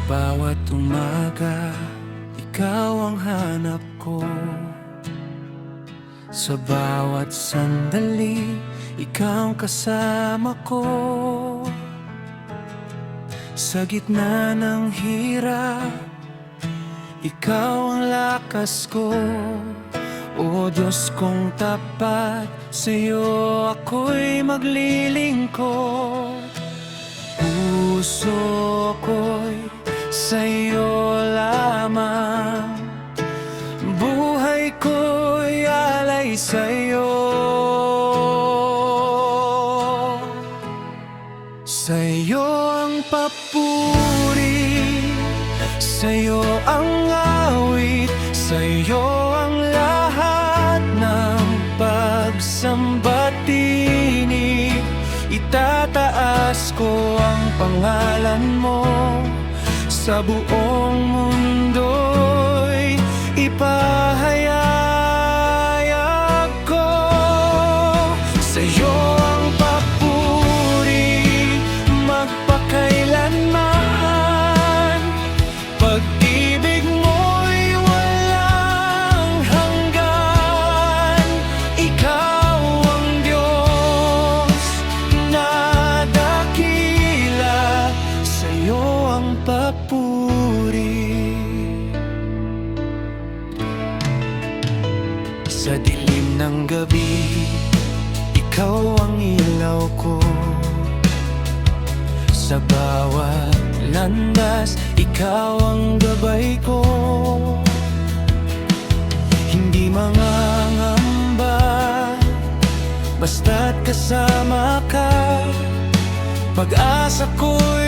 bawat umaga, ikaw ang hanap ko. Sa bawat sandali, ikaw ang kasama ko. Sa gitna ng hirap, ikaw ang lakas ko. O Diyos kong tapat, sa'yo ako'y maglilingkod. Puso ko'y sa'yo lamang, buhay ko'y alay sa'yo. Sa'yo ang papuri, sa'yo ang awit, sa'yo ang lahat ng pagsambatinig. Itataas ko ang pangalan mo, sa buong mundo'y ipahayag ko. Sa'yo ang papuri, magpakailanman. Pag-ibig mo'y walang hanggan. Ikaw ang Diyos na dakila, sa'yo ang papuri. Sa dilim ng gabi, ikaw ang ilaw ko. Sa bawat landas, ikaw ang gabay ko. Hindi mangangamba, basta't kasama ka. Pag-asa ko'y